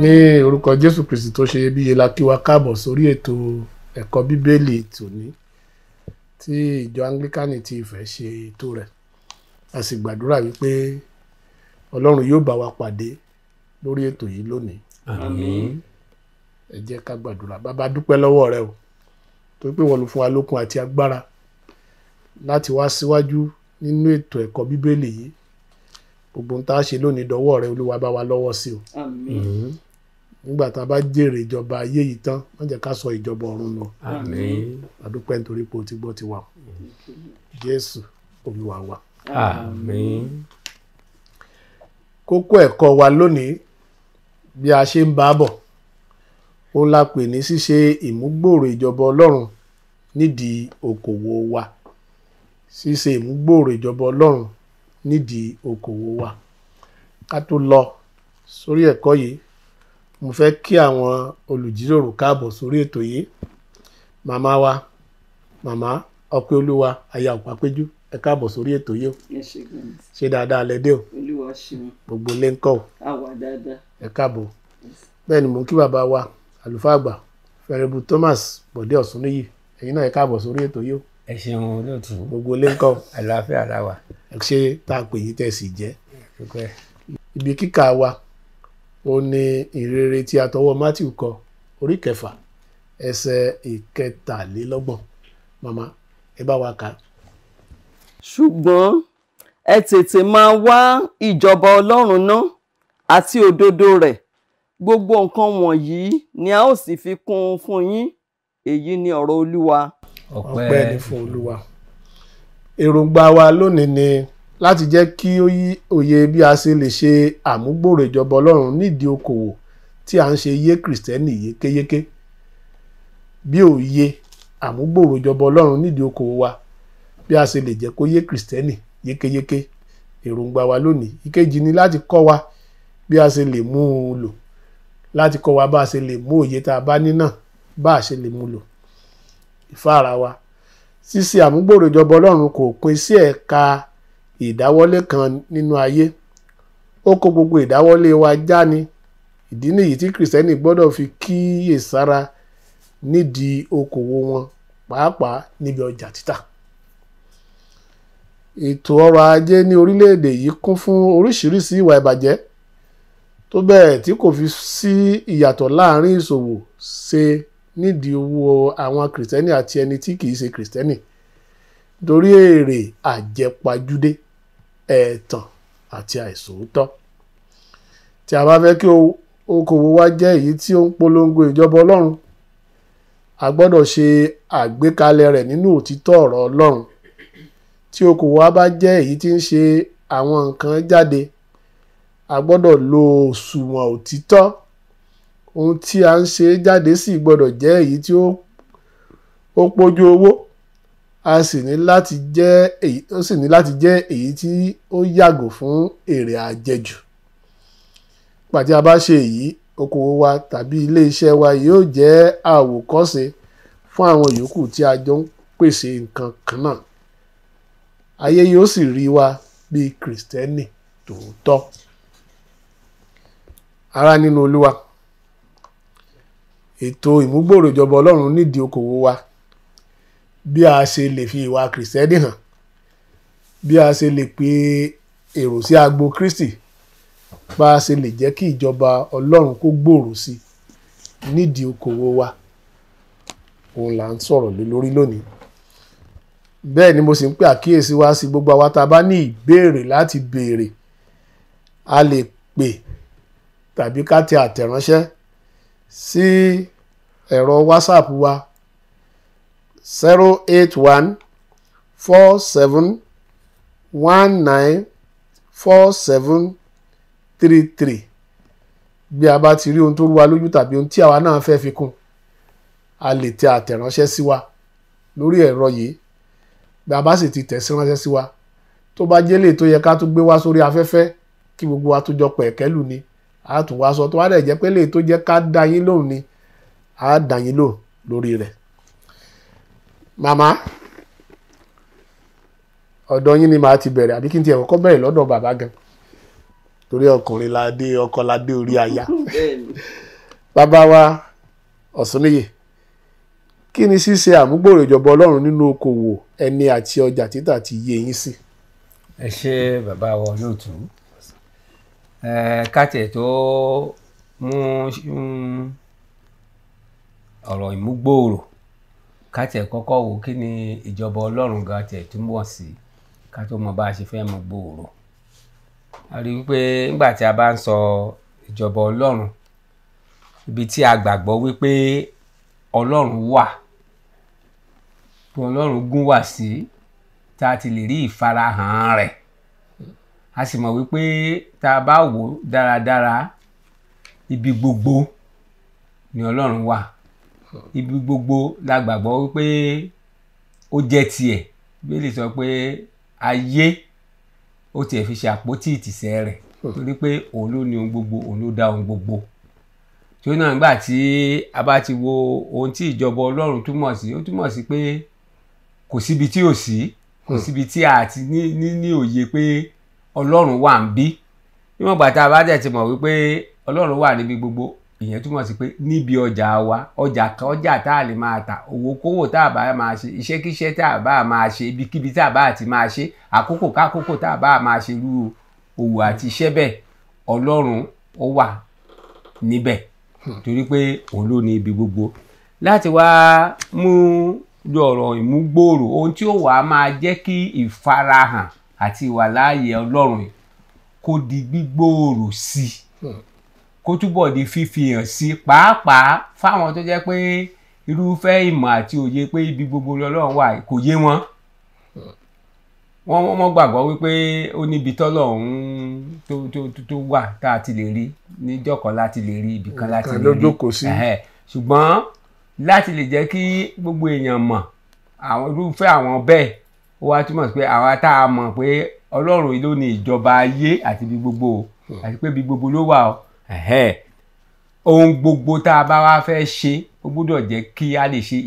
Ní orúkọ Jésù Kristi tó ṣe iyebíye la kí wa káàbọ̀ sórí ètò ẹ̀kọ́ Bíbélì tòní tí ìjọ Anglikani ti Ifẹ̀ ṣe ètò rẹ̀. A sì gbàdúrà wípé Ọlọ́run yóò bá wa pàdé lórí ètò yìí lónìí. Àmín. Ẹ jẹ́ ká gbàdúrà. Bàbá dúpẹ́ lọ́wọ́ rẹ o, torí pé wọ́n ló fún wa lókun àti agbára láti wá síwájú nínú ètò ẹ̀kọ́ Bíbélì yìí. Gbogbo ohun tá a ṣe lónìí dọwọ́ rẹ, Olúwa bá wa lọ́wọ́ sí o. Àmín. Nígbà tá a bá jèrè ìjọba ayé yìí tán, má jẹ́ ká sọ ìjọba ọ̀run lọ. Àmín. A dúpẹ́ nítorí pé o ti gbọ́ tiwa. Jésù Olúwa wa. Àmín. Kókó ẹ̀kọ́ wa lónìí bí a ṣe ń bá bọ̀, òun la pè ní ṣíṣe ìmúgbòòrò ìjọba Ọlọ́run nídìí okòwò wa. Ṣíṣe ìmúgbòòrò ìjọba Ọlọ́run nídìí okòwò wa. Ká tó lọ sórí ẹ̀kọ́ yìí, mo fẹ́ kí àwọn olùjíròrò káàbọ̀ sórí ètò yìí. Màmá wa, màmá Ọpẹ́ Olúwa aya Ọ̀pápéjú, ẹ káàbọ̀ sórí ètò yìí o. Ṣé dáadáa lẹ dé o? Olúwa ṣeun. Gbogbo ilé ńkọ́ o? A wà dáadáa. Ẹ káàbọ̀. Bẹ́ẹ̀ ni mò ń kí bàbá wa àlùfáà àgbà Fẹ́rẹ́bù Thomas Bọ̀dé Ọ̀ṣúnníyì, ẹ̀yin náà ẹ káàbọ̀ sórí ètò yìí o. Ẹ ṣeun olóòtú. Gbogbo ilé ńkọ́ o? Àlàáfíà la wà. Ẹ ṣe tá a pè yín tẹ́ sì jẹ́. Dúpẹ́. Ibi kíkà wa ó ní ìrere tí a tọwọ́ Mátíù kọ orí 6 ẹsẹ̀ ìkẹtàlélọ́gbọ̀n. Màmá ẹ bá wa kà. Ṣùgbọ́n ẹ tètè máa wá ìjọba Ọlọ́run náà àti òdodo rẹ̀, gbogbo nǹkan wọ̀nyí ni a ó sì fi kún un fún yín. Èyí ni ọ̀rọ̀ Olúwa. Ọpẹ́ ni fún Olúwa. Èròǹgbà wa lónìí ni láti jẹ́ kí ó yí òye bí a ṣe lè ṣe àmúgbòòrò ìjọba Ọlọ́run nídìí okòwò tí a ń ṣe yé Kìrìsìtẹ́nì yékéyéké. Bí òye àmúgbòòrò ìjọba Ọlọ́run nídìí okòwò wa bí a ṣe lè jẹ́ kó yé Kìrìsìtẹ́nì yékéyéké. Èròǹgbà wa lónìí. Ìkejì ni láti kọ́ wa bí a ṣe lè mú un lò, láti kọ́ wa bá a ṣe lè mú òye tá a bá ní náà bá a ṣe lè mú lò. Ìfáàrà wa. Ṣíṣe àmúgbòòrò ìjọba Ọlọ́run kò pín sí ẹ̀ka ìdáwọ́lé kan nínú ayé. Ó kó gbogbo ìdáwọ́lé wa já ni. Ìdí nìyí tí Kìrìsìtẹ́nì gbọ́dọ̀ fi kíyèsára nídìí okòwò wọn, pàápàá níbi ọjà títà. Ètò ọrọ̀ ajé ní orílẹ̀-èdè yìí kún fún oríṣiríṣi ìwà ìbàjẹ́ tó bẹ́ẹ̀ tí kò fi sí ìyàtọ̀ láàrin ìṣòwò ṣe nídìí owó àwọn Kìrìsìtẹ́nì àti ẹni tí kìí ṣe Kìrìsìtẹ́nì, nítorí èrè àjẹpajúdé, ẹ̀tàn àti àìṣòótọ́. Tí a bá fẹ́ kí okòwò wa jẹ́ èyí tí ó ń polongo ìjọba Ọlọ́run, a gbọ́dọ̀ ṣe àgbékalẹ̀ rẹ̀ nínú òtítọ́ ọ̀rọ̀ Ọlọ́run. Tí okòwò wa bá jẹ́ èyí tí ń ṣe àwọn nǹkan jáde, a gbọ́dọ̀ lo òṣùwọ̀n òtítọ́. Ohun tí a ń ṣe jáde sì gbọ́dọ̀ jẹ́ èyí tí ó pójú owó. A sì ní láti jẹ́ èyí tí ó yàgò fún èrè àjẹjù. Nígbà tí a bá ṣe èyí, okòwò wa tàbí ilé iṣẹ́ wa yóò jẹ́ àwòkọ́ṣe fún àwọn yòókù tí a jọ ń pèsè nǹkan kan náà. Ayé yóò sì rí wa bí Kìrìsìtẹ́nì tòótọ́. Ará nínú Olúwa, ètò ìmúgbòòrò ìjọba Ọlọ́run nídìí okòwò wa, bí a ṣe lè fi ìwà Kìrìsìtẹ́nì hàn, bí a ṣe lè pe èrò sí agbo Kristi, bá a ṣe lè jẹ́ kí ìjọba Ọlọ́run kó gbòòrò sí nídìí okòwò wa, òun là ń sọ̀rọ̀ lé lórí lónìí. Bẹ́ẹ̀ ni mo sì ń pè àkíyèsí wa sí gbogbo àwa tá a bá ní ìbéèrè láti béèrè. A lè pè tàbí ká tẹ àtẹ̀ránṣẹ́ sí ẹ̀rọ WhatsApp wa 08147194733. Bí a bá ti rí ohun tó rú wa lójú tàbí ohun tí àwa náà fẹ́ fi kún, a lè tẹ àtẹ̀ránṣẹ́ sí wa lórí ẹ̀rọ yìí. Bí a bá sì ti tẹ̀ sí ránṣẹ́ sí wa, tó bá jẹ́ lè tó yẹ ká tún gbé wá sórí afẹ́fẹ́ kí gbogbo wa tó jọ pẹ̀kẹ́lù ni, a tún wá sọ. Tó wá dẹ̀ jẹ́ pé lè tó jẹ́ ká dá yín lóhùn ni, a dá yín lóhùn lórí rẹ̀. Màmá, ọ̀dọ̀ yín ni màá ti bẹ̀rẹ̀, àbí kí n tiẹ̀ kọ́kọ́ bẹ̀rẹ̀ lọ́dọ̀ bàbá gan. torí ọkùnrin la dé ọkọ la dé orí aya. Bàbá wa Ọ̀ṣúnníyè, kí ni ṣíṣe àmúgbòrò ìjọba Ọlọ́run nínú okòwò ẹni àti ọjà títà ti yé yín sí? Ẹ ṣé bàbá wa olóòtú. Kátiẹ̀ tó mú ọ̀rọ̀ ìmúgbòòrò, kátiẹ̀ kọ́kọ́ wò kí ni ìjọba Ọlọ́run gan tiẹ̀ túmọ̀ sí, ká tó mọ bá a ṣe fẹ́ mú gbòòrò. A rí wípé nígbà tí a bá ń sọ ìjọba Ọlọ́run, ibi tí a gbàgbọ́ wípé Ọlọ́run wà, pé Ọlọ́run gún wà sí, tá a ti lè rí ìfarahàn rẹ̀. A sì mọ̀ wípé tá a bá wò dáradára, ibi gbogbo ni Ọlọ́run wà. Ibi gbogbo la gbàgbọ́ wípé ó jẹ́ tiẹ̀. Bíbélì sọ pé ayé ó tiẹ̀ fi ṣe àpótí ìtìsẹ̀ rẹ̀, torí pé òun ló ní ohun gbogbo, òun ló dá ohun gbogbo. Tí ó náà nígbà tí a bá ti wo ohun tí ìjọba Ọlọ́run túmọ̀ sí, ó túmọ̀ sí pé kò síbi tí ò sí, kò síbi tí a ti ní òye pé Ọlọ́run wà ń bí. Níwọ̀n ìgbà tá a bá dẹ̀ ti mọ̀ wípé Ọlọ́run wà níbi gbogbo, ìyẹn túmọ̀ sí pé níbi ọjà wa, ọjà tá a lè máa tà, òwò kówò tá a bá máa ṣe, iṣẹ́kíṣẹ́ tá a bá máa ṣe, ibikíbi tá a bá ti máa ṣe, àkókò kákòókò tá a bá máa ṣe irú òwò àti iṣẹ́ bẹ́ẹ̀, Ọlọ́run ó wà níbẹ̀, torí pé òun ló ní ibi gbogbo. Láti wá mú ọ̀rọ̀ ìmúgbòòrò, ohun tí ó wà máa jẹ́ kí ìfarahàn àti ìwàláàyè Ọlọ́run kó di gbígbòòrò sí i, kó túbọ̀ di fífihàn sí, pàápàá fáwọn tó jẹ́ pé irúfẹ́ ìmọ̀ àti òye pé ibi gbogbo Ọlọ́run wà kò yé wọn. Wọ́n gbàgbọ́ wípé ó níbi tọ́lọ́run tó wà tá a ti lè rí, níjọ́kan láti lè rí, ibìkan láti lè rí. Ṣùgbọ́n láti lè jẹ́ kí gbogbo èèyàn mọ̀ àwọn irúfẹ́ àwọn bẹ́ẹ̀, ó wá túmọ̀ sí pé àwa tá a mọ̀ pé Ọlọ́run ló ní ìjọba ayé àti ibi gbogbo, àti pé ibi gbogbo ló wà. Ohun gbogbo tá a bá wá fẹ́ ṣe, ó gbọ́dọ̀ jẹ́ kí a lè ṣe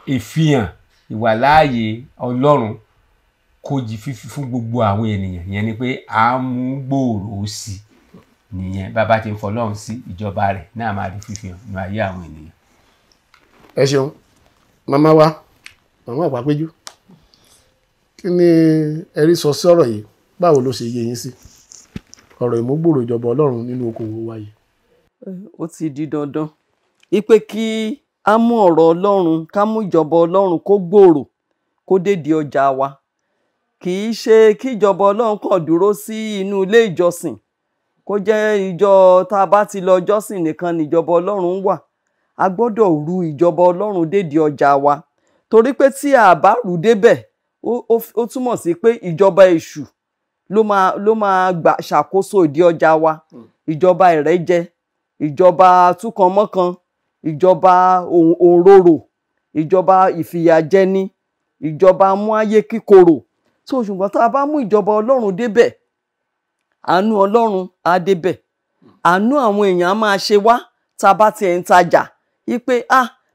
ìfihàn ìwàláàyè Ọlọ́run kó jí fífi fún gbogbo àwọn ènìyàn. Ìyẹn ni pé à ń mú gbòòrò sí nìyẹn. Bàbá ti ń fọlọ́run sí, ìjọba rẹ̀ náà máa di fífihàn ní ayé àwọn ènìyàn. Ẹ ṣeun màmá wa, màmá Ọ̀pápéjú, kí ni ẹ rí sọ sí ọ̀rọ̀ yìí? Báwo ló ṣe yé yín sí ọ̀rọ̀ ìmúgbòòrò ìjọba Ọlọ́run nínú okòwò wa yìí? Ó ti di dandan ipe kí a mú ọ̀rọ̀ Ọlọ́run, ká mú ìjọba Ọlọ́run kó gbòòrò, kó dédi ọjà wa. Kì í ṣe kí ìjọba Ọlọ́run kàn dúró sí inú ilé ìjọsìn, kó jẹ́ ìjọ tá a bá ti lọ jọ́sìn nìkan ni ìjọba Ọlọ́run wà. A gbọ́dọ̀ ru ìjọba Ọlọ́run dédi ọjà wa, torí pé tí a bá rù débẹ̀, ó túmọ̀ sí pé ìjọba èṣù ló máa gbà ṣàkóso ìdí ọjà wa. Ìjọba ìrẹ́jẹ, ìjọba túkanmọ́kan, ìjọba òǹrorò, ìjọba ìfìyàjẹni, ìjọba mú ayé kíkorò. Ṣùgbọ́n tá a bá mú ìjọba Ọlọ́run débẹ̀, àánú Ọlọ́run á débẹ̀, àánú àwọn èèyàn á máa ṣe wá. Tá a bá tiẹ̀ ń tajà wípé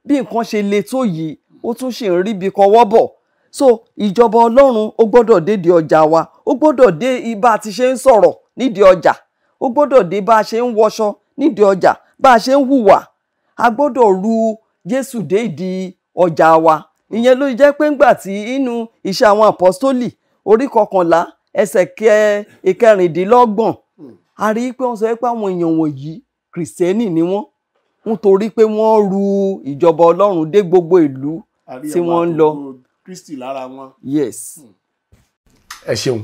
bí nǹkan ṣe le tó yìí, ó tún ṣe ń rí bí kọwọ́ bọ̀. Ìjọba Ọlọ́run ó gbọ́dọ̀ dédi ọjà wa, ó gbọ́dọ̀ dé bá a ti ṣe ń sọ̀rọ̀ nídìí ọjà, ó gbọ́dọ̀ dé bá a ṣe ń wọṣọ nídìí ọjà, bá a ṣe ń hùwà. A gbọ́dọ̀ ru Jésù dé ìdí ọjà wa. Ìyẹn ló jẹ́ pé ńgbà tí inú Iṣẹ́ àwọn Àpọ́stólì orí 11 ẹsẹ̀ 26, a rí pé wọ́n sọ pé àwọn èèyàn wọ̀nyí Kìrìsìtẹ́nì ni wọ́n, nítorí pé wọ́n ru ìjọba Ọlọ́run dé gbogbo ìlú tí wọ́n ń lọ. Kristi lára wọn. Yes. Ẹ ṣeun.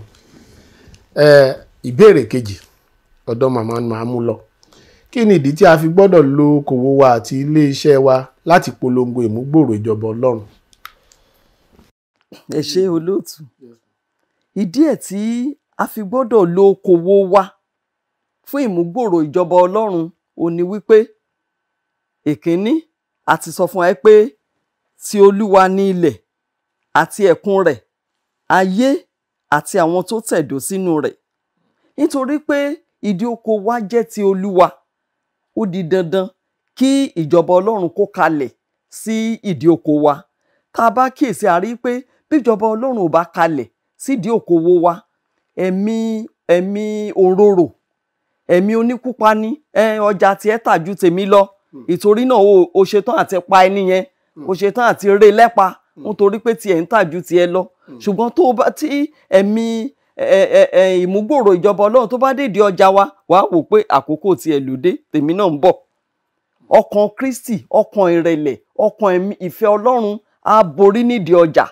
Ìbéèrè kejì ọ̀dọ̀ màmá ni màá mú lọ. Kí ni ìdí tí a fi gbọ́dọ̀ lo okòwò wa àti ilé iṣẹ́ wa láti polongo ìmúgbòòrò ìjọba Ọlọ́run? Ẹ ṣé olóòtú. Ìdí ẹ̀ tí a fi gbọ́dọ̀ lo okòwò wa fún ìmúgbòòrò ìjọba Ọlọ́run ò ní wípé, èkíní, a ti sọ fún wa pé ti Olúwa ní ilẹ̀ àti ẹ̀kún rẹ̀, ayé àti àwọn tó tẹ̀dó sínú rẹ̀. Nítorí pé ìdí oko wa jẹ́ ti Olúwa, ó di dandan kí ìjọba Ọlọ́run kó kalẹ̀ sí ìdí oko wa. Tá a bá kíyèsí, a rí pé bí ìjọba Ọlọ́run ò bá kalẹ̀ sídìí okòwò wa, ẹ̀mí ẹ̀mí òróró, ẹ̀mí oníkúpani, ọjà tiẹ̀ tà ju tèmi lọ, ìtorí náà o ṣetán àti pa ẹni yẹn, o ṣetán àti ré lẹ́pa nítorí pé tiẹ̀ ń tà ju tiẹ̀ lọ. Ṣùgbọ́n tí ẹ̀mí ìmúgbòòrò ìjọba Ọlọ́run tó bá dèdè ọjà wa, wàá wò pé àkókò tiẹ̀ lòdì, tèmi náà ń bọ̀. Ọkàn Kristi, ọkàn ìrẹ̀lẹ̀, ọkàn ìfẹ́ Ọlọ́run á borí nídìí ọjà.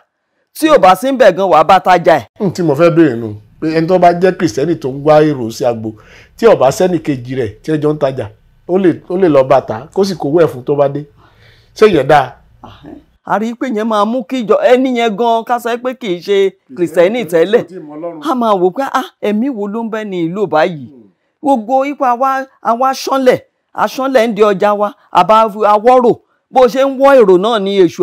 Tí ò bá sí ń bẹ̀ gan, wàá bá tajà ẹ̀. Tí mo fẹ́ béèrè nù pé ẹni tó bá jẹ́ kìrìsìtẹ́nì tó ń gbá èrò sí agbo, tí ó bá sẹ́nì kejì rẹ̀ tí ẹjọ́ ń tajà, ó lè lọ bàtà kó sì kówó ẹ̀ fún tó bá dé. Ṣé ìyẹn dáa? A rí i pé yẹn máa mú kí ẹni yẹn gan ká sọ pé kì í ṣe kìrìsìtẹ́nì tẹ́lẹ̀. A máa wò pé ẹ̀mí wo ló ń bẹ ní ìlú báyìí. Gbogbo ipò àwa aṣánlẹ̀ ń di ọjà wa, àbá awọ́rò, bó ṣe ń wọ́ èrò náà ni èṣù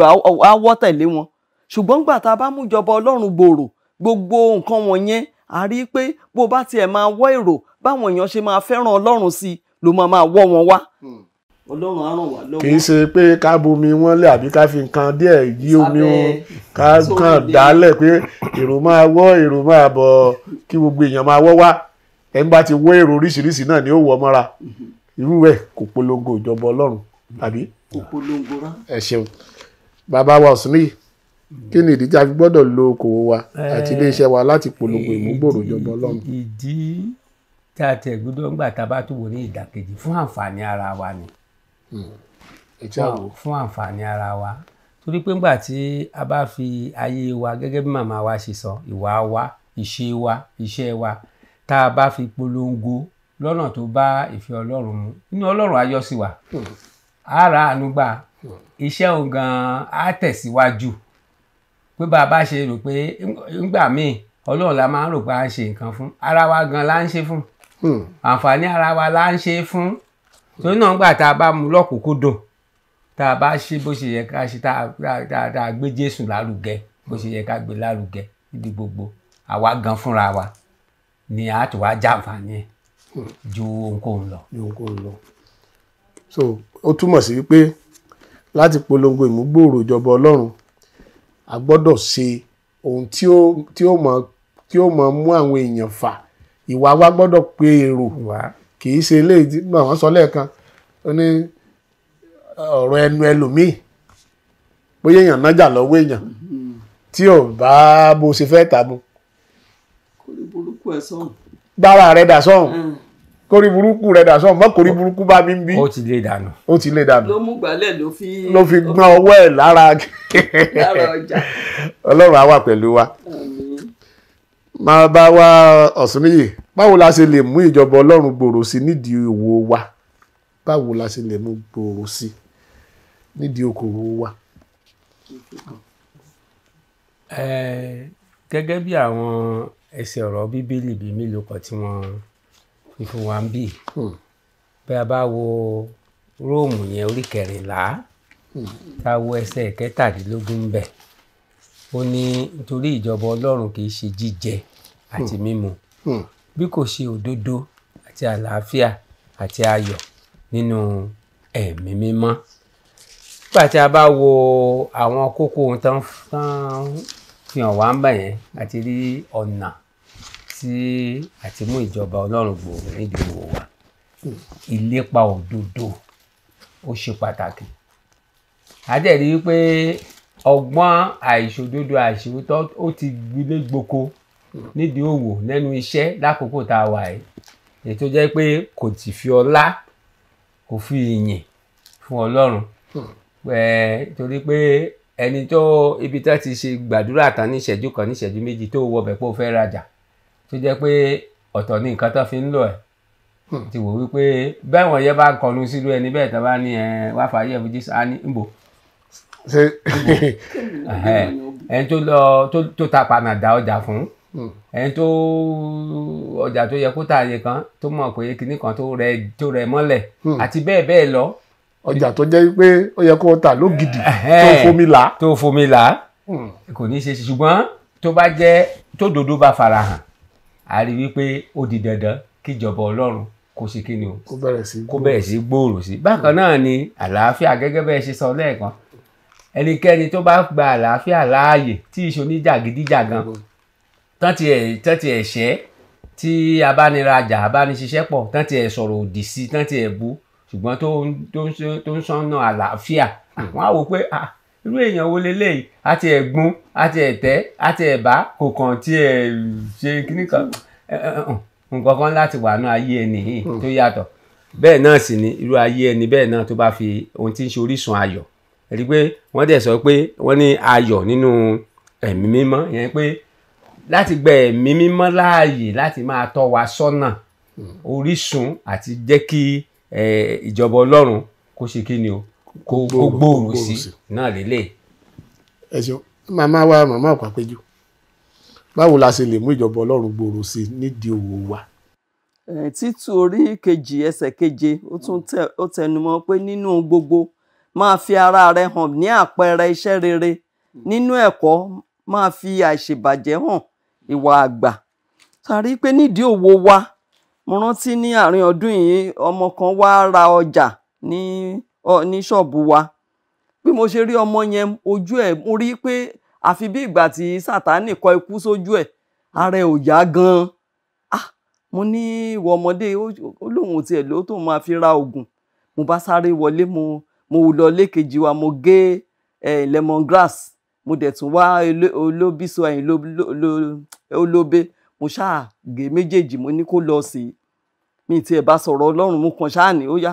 awọ́ tẹ̀lé wọn. Ṣùgbọ́n gbà tá a bá mú ìjọba Ọlọ́run gbòòrò, gbogbo nǹkan wọ̀nyẹn, a rí i pé bó bá tiẹ̀ máa wọ́ èrò, báwọn èèyàn ṣe máa fẹ́ràn Ọlọ́run sí ló máa wọ́ wọn wá. Ọlọ́run á ràn wá lọ́wọ́. Kì í ṣe pé ká bomi wọn lẹ̀ àbí ká fi nǹkan díẹ̀ yí omi wọn, ká kàn dálẹ̀ pé èrò máa wọ́, èrò máa bọ̀, kí gbogbo èèyàn máa wọ́ wá. Ẹ̀ ń bá ti wọ́ èrò oríṣiríṣi náà ni ó wọ́ mọ́ra. Irú ẹ̀ kò polongo ìjọba Ọlọ́run àbí? Kò polongo rá. Ẹ ṣeun. Bàbá wa Ọ̀sùnníyì, kí ni ìdí tí a fi gbọ́dọ̀ lo okòwò wa àti iléeṣẹ́ wa láti polongo ìmúgbòòrò ìjọba Ọlọ́run? Ìdí tí a tẹ̀ gbọ́dọ̀ ń gbà tá a bá tún wò ní ìdàkejì fún àǹfààní ara wa ni. Fún àǹfààní ara wa. Torí pé ńgbà tí a bá fi ayé wa gẹ́gẹ́ bí màmá wa ṣe sọ, ìwà wa, ìṣe wa, iṣẹ́ wa, tá a bá fi polongo lọ́nà tó bá ìfẹ́ Ọlọ́run mu, inú Ọlọ́run á yọ́ sí wa. Á ra àánú gbà, iṣẹ́ òun gan-an á tẹ̀síwájú. Pé bá a bá ṣe rò pé ńgbà míì Ọlọ́run la máa ń rò pé à ń ṣe nǹkan fún, ara wa gan la ń ṣe fún. Àǹfààní ara wa la ń ṣe fún. Torí náà ńgbà tá a bá mú lọ́kùnkúndùn, tá a bá ṣe bó ṣe yẹ ká ṣe, tá a gbé Jésù lárugẹ bó ṣe yẹ ká gbé lárugẹ níbi gbogbo, àwa gan fúnra wa ni a tó wá jàǹfààní ẹ̀ ju ohunkóhun lọ. So ó túmọ̀ sí wípé láti polongo ìmúgbòòrò ìjọba Ọlọ́run, a gbọ́dọ̀ ṣe ohun tí ó mọ mú àwọn èèyàn fà. Ìwà wa gbọ́dọ̀ pé èrò, kì í ṣe eléyìí tí wọ́n sọ lẹ́ẹ̀kan, ó ní ọ̀rọ̀ ẹnu ẹlòmíì, bóyá èèyàn nájà lọ́wọ́ èèyàn tí ò bá bó ṣe fẹ́ tà mú. Kórí burúkú ẹ̀ sọ̀hún. Gbára rẹ̀ dà sọ́hún. Kórí burúkú rẹ̀ dà sọ́hún. Mọ́ kórí burúkú bá mi ń bí. Ó ti lé dànù. Ló mú gbálẹ̀ ló fi gbọ́n ọwọ́ ẹ̀ lára ọjà. Ọlọ́run á wà pẹ̀lú wa. Máa bá wa Ọ̀sùnníyì, báwo la ṣe lè mú ìjọba Ọlọ́run gbòòrò sí nídìí òwò wa? Báwo la ṣe lè mú gbòòrò sí nídìí okòwò wa? Gẹ́gẹ́ bí àwọn ẹsẹ̀ ọ̀rọ̀ Bíbélì bíi mélòó kan tí wọ́n fi fún wa ń bì, bí a bá wo Róòmù yẹn orí 14, tá a wo ẹsẹ̀ 17 ń bẹ̀, ó ní nítorí ìjọba Ọlọ́run kì í ṣe jíjẹ àti mímu, bí kò ṣe òdodo àti àlàáfíà àti ayọ̀ nínú ẹ̀mí mímọ́. Nígbà tí a bá wo àwọn kókó ohun tán fi hàn wá ń bẹ̀ yẹn, àti rí ọ̀nà tí àti mú ìjọba Ọlọ́run gbòòrò nídìí òwò wa. Ìlépa òdodo ó ṣe pàtàkì. A dẹ̀ rí i pé ọgbọ́n àìṣòdodo àìṣòótọ́ ó ti gbilé gboko nídìí òwò lẹ́nu iṣẹ́ lákòókò tá a wà yìí. Èyí tó jẹ́ pé kò ti fi ọlá, kò fi ìyìn fún Ọlọ́run. Torí pé ẹni tó ibi tó ti ṣe gbàdúrà tán ní ìṣẹ́jú kan ní ìṣẹ́jú méjì tó wọ bẹ̀ pé ó fẹ́ rajà, tó jẹ́ pé ọ̀tọ̀ ní nǹkan tó fi ń lọ ẹ̀. Ti wò wípé bẹ́ẹ̀ wọ̀n yẹn bá kọnu sílùú ẹni bẹ́ẹ̀ tó bá ní wá fàáyé ẹ̀fọ́ Jésù á ní ìbò. Ẹni tó lọ tó ta panàdà ọjà fún, ẹni tó ọjà tó yẹ kó tà yẹ kan tó mọ̀ pé kinní kan tó rẹ mọ́lẹ̀ àti bẹ́ẹ̀ bẹ́ẹ̀ lọ. Ọjà tó jẹ́ pé ó yẹ kó tà lógidì tó fomi là kò ní ṣe, ṣùgbọ́n tó bá jẹ́ tó dodo bá farahàn, a rí wípé ó di dandan kí ìjọba Ọlọ́run kó ṣe kí ni o, kó bẹ̀rẹ̀ sí gbòòrò sí. Bákan náà ni àlàáfíà, gẹ́gẹ́ bẹ́ẹ̀ ṣe sọ lẹ́ẹ̀kan, ẹnikẹ́ni tó bá gba àlàáfíà láàyè tí ìṣó ní jàgídíjàgan tán ti ẹ̀ṣẹ́ tí abánirajà abániṣiṣẹ́ pọ̀ tán tiẹ̀ sọ̀rọ̀ òdì sí tán tiẹ̀ bú ṣùgbọ́n tó ń sọ́nà àlàáfíà wọ́n á wò pé irú èèyàn wo leléyìí àti ẹ̀gbọ́n àti ẹ̀tẹ́ àti ẹ̀bá kò kàn tí ẹ̀ ṣe kíní kan nǹkan kan láti wà ní ayé ẹni yìí tó yàtọ̀ bẹ́ẹ̀ náà sì ni irú ayé ẹni bẹ́ẹ̀ náà tó bá fi ohun tí ń ṣe orísun ayọ̀ rí pé wọ́n dẹ̀ sọ pé wọ́n ní ayọ̀ nínú ẹ̀mí mímọ́ yẹn pé láti gba ẹ̀mí mímọ́ láàyè láti máa tọ́ wa sọ́nà orísun àti jẹ́ kí ìjọba Ọlọ́run kó ṣe kí ni o kó gbòòrò sí náà lélẹ̀. ẹ ṣeun màmá Ọ̀pápéjú báwo la ṣe lè mú ìjọba Ọlọ́run gbòòrò sí nídìí òwò wa. Títù orí kejì ẹsẹ̀ keje ó tẹnumọ́ pé nínú gbogbo máa fi ara rẹ hàn ní àpẹẹrẹ iṣẹ́ rere nínú ẹ̀kọ́ máa fi àìṣèbàjẹ́ hàn ìwà àgbà. Sàrí pé nídìí òwò wa mo rántí ní àárín ọdún yìí ọmọ kan wá ra ọjà ní ṣọ́ọ̀bù wa bí mo ṣe rí ọmọ yẹn ojú ẹ̀ mo rí pé àfi bí ìgbà tí Sátánì kọ ikú sójú ẹ̀ ara ẹ̀ ò yá gan-an. Mo ní ìwọ ọmọdé ó lóun tiẹ̀ ló tó máa fi ra oògùn mo bá sáré wọlé mo lọ lékejì wa mo gé lemongrass mo dẹ̀ tún wá olóbíso ẹ̀yìn olóbe mo ṣáà gé méjèèjì mo ní kó lọ sí mi tiẹ̀ bá sọ̀rọ̀ Ọlọ́run mo kàn ṣáà ní ó yá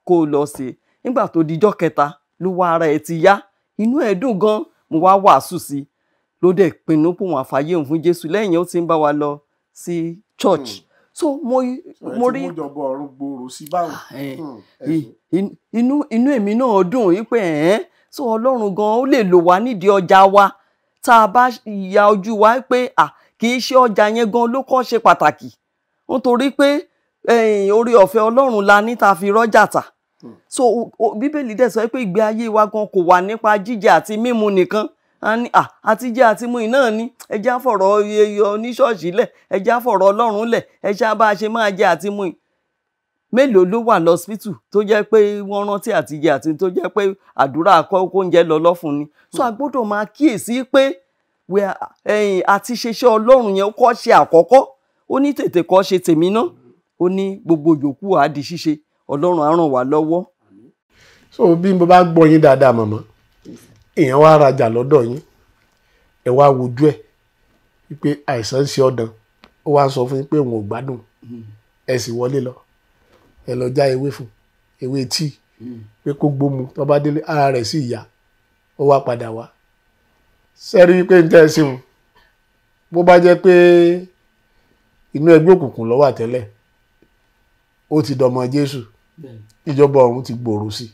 kó lọ sí nígbà tó dijọ́ kẹta ló wá ara ẹ̀ ti yá inú ẹ̀ dùn gan mo wá wàásù sí ló dẹ̀ pinnu pé òun àfàyè òun fún Jésù lẹ́yìn ó ti ń bá wa lọ sí church. So mo rí ìjọba ọ̀run gbòòrò sí báwọn. inú èmi náà dùn wípé so Ọlọ́run gan ó lè lò wá nídìí ọjà wa tá a bá ya ojú wa pé kì í ṣe ọjà yẹn gan ló kọ́ ṣe pàtàkì nítorí pé orí ọ̀fẹ́ Ọlọ́run la ní ta fi rọ́jà tà. So Bíbélì dẹ̀ sọ pé ìgbé ayé wa gan kò wà nípa jíjẹ àti mímu nìkan àti jẹ àti mu iná ni ẹjẹ́ àfọ̀rọ̀ oníṣọ́ọ̀ṣì lẹ̀ ẹjẹ́ àfọ̀rọ̀ Ọlọ́run lẹ̀ ẹjẹ́ bá a ṣe máa jẹ àti mu. Mélòó ló wà lọ́sípítù tó jẹ́ pé wọ́n rántí àti jẹ àti tó jẹ́ pé àdúrà oúnjẹ lọ lọ́fun ni. So a gbọ́dọ̀ máa kíyèsí pé àti ṣeṣẹ́ Ọlọ́run yẹn kọ́ ṣe àkọ́kọ́ ó ní tètè kọ́ ṣe tèmi náà ó ní gbogbo yòókù á di ṣíṣe Ọlọ́run á ràn wá lọ́wọ́. So bí mo bá gbọ́ yín dáadáa màmá èèyàn wá rajà lọ́dọ̀ yín ẹ wá wojú ẹ̀ wípé àìsàn ń ṣe ọ̀dàn ó wá sọ fún yín pé òun ò gbádùn ẹ sì wọlé lọ ẹ lọ já ewé fún ewé tíì pé kó gbómu tó bá délé ara rẹ̀ sì yá ó wá padà wá sẹ́rí wípé ń tẹ́ ẹ sí wọn bó bá jẹ́ pé inú ẹgbẹ́ òkùnkùn ló wà tẹ́lẹ̀ ó ti dọmọ Jésù ìjọba ọ̀run ti gbòòrò sí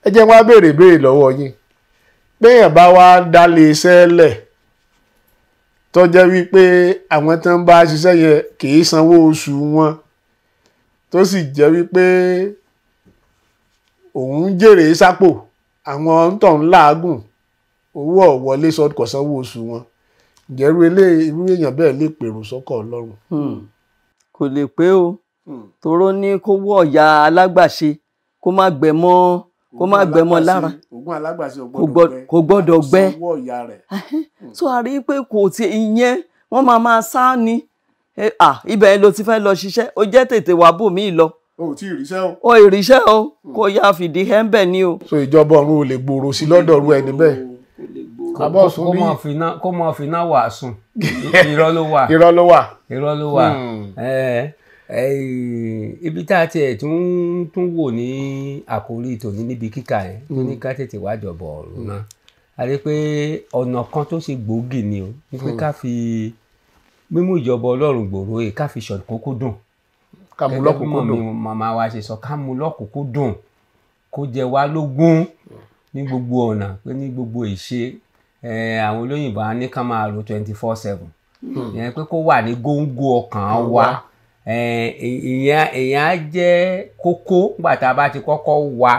ẹ jẹ́ wá béèrè lọ́wọ́ yín péyàn bá wá dálé iṣẹ́ lẹ̀ tó jẹ́ wípé àwọn tó ń bá ṣiṣẹ́ yẹn kì í sanwó oṣù wọn tó sì jẹ́ wípé òun jèrè sápò àwọn tó ń làágùn owó ọ̀wọ́lé kò sanwó oṣù wọn ǹjẹ́ irú èèyàn bẹ́ẹ̀ lè pèrò sọ́kọ̀ Ọlọ́run. Kò lè pé o toró ní kó wọ ọ̀yà alágbàṣe kó má gbẹmọ lára ògùn alágbàṣe kò gbọ́dọ̀ gbẹ. So a rí pé kò tí ìyẹn wọ́n máa sá ni ibẹ̀ ló ti fẹ́ lọ ṣiṣẹ́ ó jẹ́ tètè wá bò mí lọ. o ò tí ì ríṣẹ́ o. o ì ríṣẹ́ o kò yá fìdí hẹ́ńbẹ̀ ni o. So ìjọba ọ̀run ò lè gbòòrò sí lọ́dọ̀ ru ẹni bẹ́ẹ̀. kó mọ fìná wàásùn irọ́ ló wà. Ibi tá a tiẹ̀ tún wò ní àkórí tòní níbi kíkà yẹn tó ní ká tètè wá jọ̀bọ̀ ọ̀run náà a rí pé ọ̀nà kan tó ṣe gbòógì ni o ní pé ká fi mímú ìjọba Ọlọ́run gbòòrò yìí ká fi ṣọ̀kúnkúndùn ká mú lọ́kùnkúndùn màmá wa ṣe sọ ká mú lọ́kùnkúndùn kó jẹ wá lógún ní gbogbo ọ̀nà pé ní gbogbo ìṣe àwọn olóyìnbó á ní ká máa lo 24/7 ìyẹn pé kó wà ní góńgó ọkàn wa ìyẹn á jẹ́ kókó nígbà tá a bá ti kọ́kọ́ wá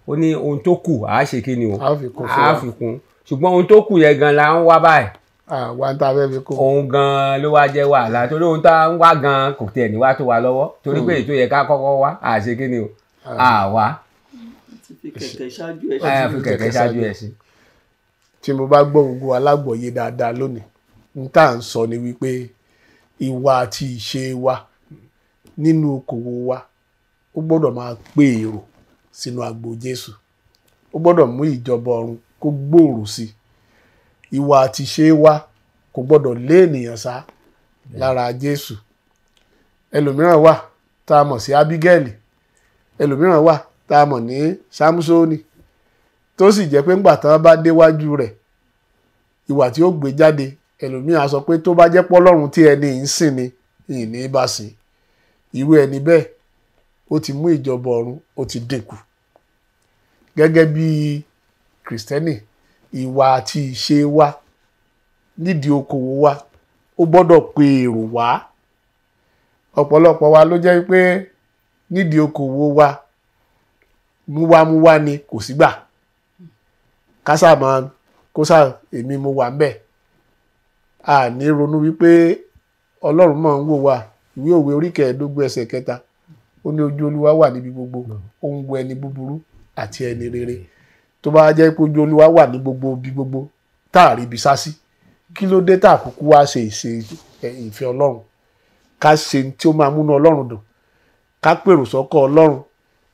ó ní ohun tó kù á ṣe kí ni o á fi kún ṣùgbọ́n ohun tó kù yẹn gan la ń wá báyìí wá ń ta fẹ́ fi kún. òun gan ló wá jẹ́ wàhálà torí ohun tá a ń wá gan kò tiẹ̀ ní wá tó wa lọ́wọ́ torí pé ètò yẹ ká kọ́kọ́ wá à ṣe kí ni o à wá. fi kẹ̀kẹ́ ṣáájú ẹ̀ sí. tí mo bá gbọ́ gbogbo alágbọ̀yé dáadáa lónìí n tá à ń sọ ni wípé ìwà àti ìṣe wa nínú okòwò wa ó gbọ́dọ̀ máa pe èrò sínú agbo Jésù. Ó gbọ́dọ̀ mú ìjọba ọ̀run kó gbòòrò sí i. Ìwà àti ìṣe wa kò gbọ́dọ̀ lé ènìyàn sá lára Jésù. Ẹlòmíràn wà tá a mọ̀ sí Ábígẹ́lì, ẹlòmíràn wà tá a mọ̀ ní Sámúsónì, tó sì jẹ́ pé ńgbà tí wọ́n bá déwájú rẹ̀, ìwà tí ó gbé jáde, ẹlòmíràn sọ pé tó bá jẹ́ pọ́lọ́run tí ẹni ń sìn ni ìní bá sìn. Irú ẹni bẹ́ẹ̀ ó ti mú ìjọba ọ̀run ó ti dínkù. Gẹ́gẹ́ bí Kìrìsìtẹ́nì, ìwà àti ìṣe wa nídìí okòwò wa ó gbọ́dọ̀ pe èrò wá. Ọ̀pọ̀lọpọ̀ wa ló jẹ́ pé nídìí okòwò wa múwámúwá ni kò sígbà. Kásà máa kó sá èmi mo wà ńbẹ̀. A ní ronú wípé Ọlọ́run máa ń wò wá. Ìwé Òwe orí 15 ẹsẹ̀ 3 ó ní ojú Olúwa wà níbi gbogbo, ó ń wo ẹni búburú àti ẹni rere. Tó bá jẹ́ pé ojú Olúwa wà ní gbogbo ibi gbogbo tá a rí ibi sá sí, kí ló dé tá a kúkú wá ṣe ìfẹ́ Ọlọ́run? Ká ṣe tí ó máa múnú Ọlọ́run dùn, ká pèrò sọ́kọ̀ Ọlọ́run.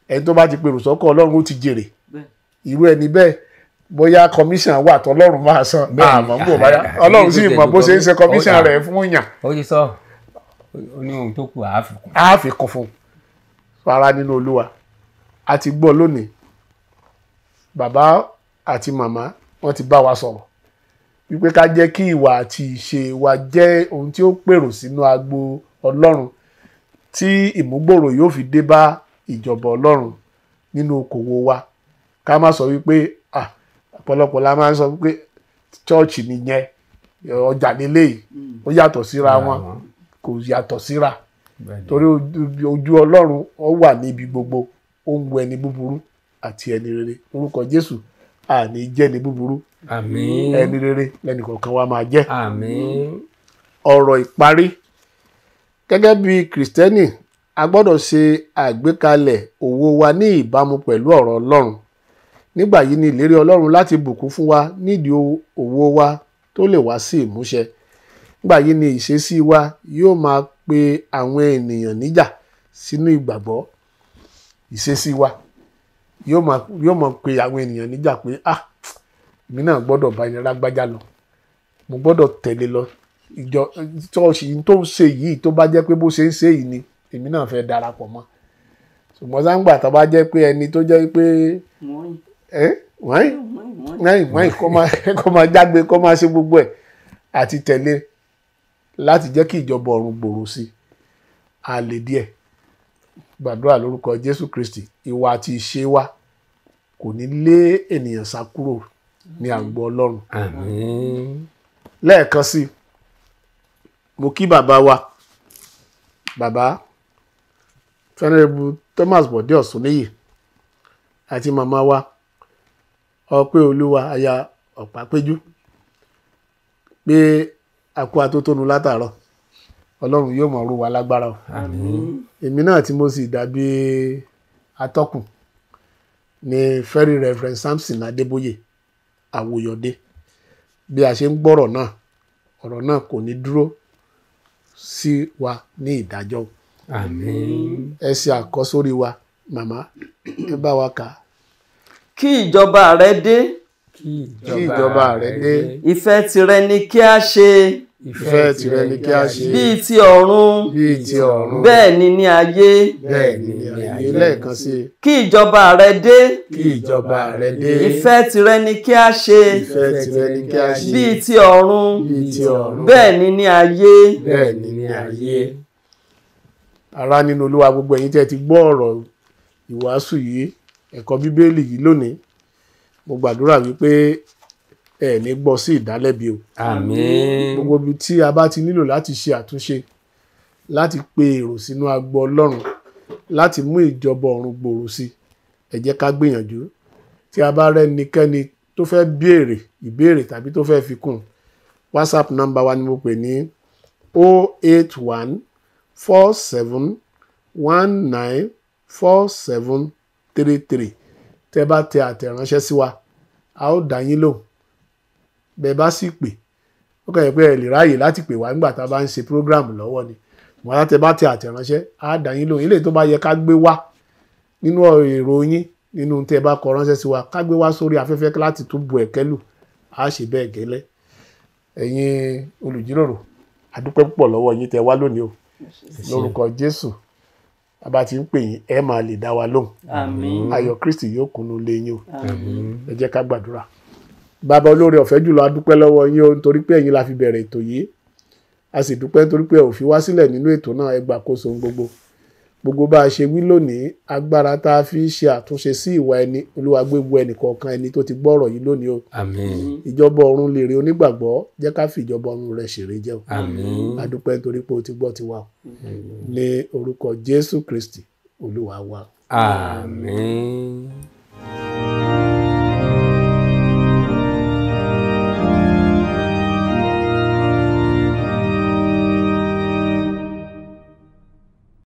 Ẹni tó bá ti pèrò sọ́kọ̀ Ọlọ́run ó ti jèrè. Irú ẹni bẹ́ẹ̀ bóyá commission wà tọ́lọ́run máa san àmọ́ bò báyá Ọlọ́run sì mọ̀ bó ṣe ń ṣe commission rẹ̀ fún yàn. Ó ti sọ ó ní ohun tó kù àáfikún. Àáfikún fún fara nínú Olúwa. A ti gbọ́ lónìí, bàbá àti màmá wọ́n ti bá wa sọ̀rọ̀ wípé ká jẹ́ kí ìwà àti ìṣe wa jẹ́ ohun tí ó pèrò sínú agbo Ọlọ́run, tí ìmúgbòòrò yóò fi dé bá ìjọba Ọlọ́run nínú okòwò wa. Ká má sọ wípé ọ̀pọ̀lọpọ̀ la máa ń sọ wípé chọ́ọ̀chì nìyẹn, ọjà nílé yìí, ó yàtọ̀ síra wọn, kò yàtọ̀ síra. Torí ojú Ọlọ́run ó wà níbi gbogbo, ó ń wo ẹni búburú àti ẹni rere. Orúkọ Jésù àní jẹ́ ẹni búburú, àmín, ẹni rere lẹ́nì kọ̀ọ̀kan wa máa jẹ́. àmín. Ọ̀rọ̀ ìparí. Gẹ́gẹ́ bí Kìrìsìtẹ́nì, a gbọ́dọ̀ ṣe àgbékalẹ̀ òwò wa ní ìbámu pẹ̀lú ọ̀rọ̀ Ọlọ́run. Nígbà yìí ni ìlérí Ọlọ́run láti bùkún fún wa nídìí òwò wa tó lè wá sí ìmúṣẹ. Nígbà yìí ni ìṣesí wa yóò máa pe àwọn ènìyàn níjà sínú ìgbàgbọ́. Ìṣesí wa yóò máa pe àwọn ènìyàn níjà pé èmi náà gbọ́dọ̀ bá ẹni lágbájá lọ, mo gbọ́dọ̀ tẹ̀lé lọ. Ìjọ ṣọ́ọ̀ṣì tó ń ṣe yìí, tó bá jẹ́ pé bó ṣe ń ṣe yìí ni èmi náà fẹ́ darapọ̀ mọ́. Ṣùgbọ́n sáńgbà tó bá jẹ́ pé ẹni tó jẹ́ pé kó máa jágbe, kó máa ṣe gbogbo ẹ̀ àti tẹ̀lé láti jẹ́ kí ìjọba ọ̀run gbòòrò sí i, a lè díẹ̀. Gbàdúrà lórúkọ Jésù Kristi, ìwà àti ìṣe wa kò ní lé ènìyàn sá kúrò ní àgbo Ọlọ́run. Àmín. Lẹ́ẹ̀kan sí, mo kí bàbá wa, bàbá Venerable Thomas Bode Ọ̀ṣúnníyì, àti màmá wa Ọpẹ́ Olúwa aya Ọ̀pápéjú, pé a kú atótónu látàárọ̀. Ọlọ́run yóò mọ̀ rú wa lágbára o. Àmín. Èmi náà tí mo sì dàbí atọ́kùn ní Very Reverend Samson Adébóyè Àwòyọ̀dé. Bí a ṣe ń gbọ́rọ̀ náà, ọ̀rọ̀ náà kò ní dúró sí wa ní ìdájọ́. Àmín. Ẹ ṣe àkọ́sórí wa, màmá, ẹ bá wa kà á. Kí ìjọba rẹ dé, Kí ìjọba rẹ dé. ìfẹ́ tìrẹ ni kí a ṣe, Ìfẹ́ tìrẹ ni kí a ṣe, bíi ti ọ̀run, bíi ti ọ̀run, bẹ́ẹ̀ ni ní ayé. bẹ́ẹ̀ ni ní ayé. Lẹ́ẹ̀kan sí i. Kí ìjọba rẹ dé, Kí ìjọba rẹ dé. ìfẹ́ tìrẹ ni kí a ṣe, Ìfẹ́ tìrẹ ni kí a ṣe, bíi ti ọ̀run, bíi ti ọ̀run, bẹ́ẹ̀ ni ní ayé. bẹ́ẹ̀ ni ní ayé. Ará nínú Olúwa, gbogbo ẹ̀yin tẹ́ ti gbọ́ ọ̀rọ̀ ìwàásù yìí, ẹ̀kọ́ Bíbélì yìí lónìí, mo gbàdúrà wípé ẹ ní gbọ́ sí ìdálẹ́bi o. Àmín. Gbogbo ibi tí a bá ti nílò láti ṣe àtúnṣe, láti pe èrò sínú agbo Ọlọ́run, láti mú ìjọba ọ̀run gbòòrò sí, ẹ jẹ́ ká gbìyànjú. Tí a bá rẹ́nikẹ́ni tó fẹ́ béèrè ìbéèrè tàbí tó fẹ́ fi kún, WhatsApp number wa ni mo pè ní 08147194733. Tẹ́ bá tẹ àtẹ̀ránṣẹ́ sí wa, a ó dá yín lóhùn. Bẹ́ẹ̀ bá sì pè, ó kàn yẹ pé ẹ lè ráàyè láti pè wá nígbà tá a bá ń ṣe program lọ́wọ́ ni wọ́n á tẹ bá tẹ àtẹ̀ránṣẹ́ á dá yín lóhùn ilé tó bá yẹ ká gbé wá nínú èrò yín nínú tẹ bá kọ ránṣẹ́ sí wa ká gbé wá sórí afẹ́fẹ́ láti tún bu ẹ̀kẹ́ lù á ṣe bẹ́ẹ̀ gẹ́lẹ́ ẹ̀yin olùjíròrò adúpẹ́ púpọ̀ lọ́wọ́ yín tẹ wá lónìí o lórúkọ Jésù bá ti ń pè yín ẹ máa lè dá wa lóhùn àmín ayọ̀ Kristi yóò kúnnú lé yín o ẹ jẹ́ ká gbàdúrà. Bàbá olóore ọ̀fẹ́ jùlọ adúpẹ́ lọ́wọ́ yín o nítorí pé ẹ̀yin la fi bẹ̀rẹ̀ ètò yìí a sì dúpẹ́ nítorí pé ẹ ò fi wá sílẹ̀ nínú ètò náà ẹ gbàkóso gbogbo bá a ṣe wí lónìí agbára tá a fi ṣe àtúnṣe sí ìwà ẹni Olúwa gbé wo ẹnì kọ̀ọ̀kan ẹni tó ti gbọ́ ọ̀rọ̀ yìí lónìí o àmín ìjọba ọ̀run lèrè onígbàgbọ́ jẹ́ ká fi ìjọba ọ̀run rẹ̀ ṣèrè jẹ́ o àmín adúpẹ́ nítorí pé o ti gbọ́ tiwa o ní orúkọ Jésù Kristi Olúwa wa. àmín.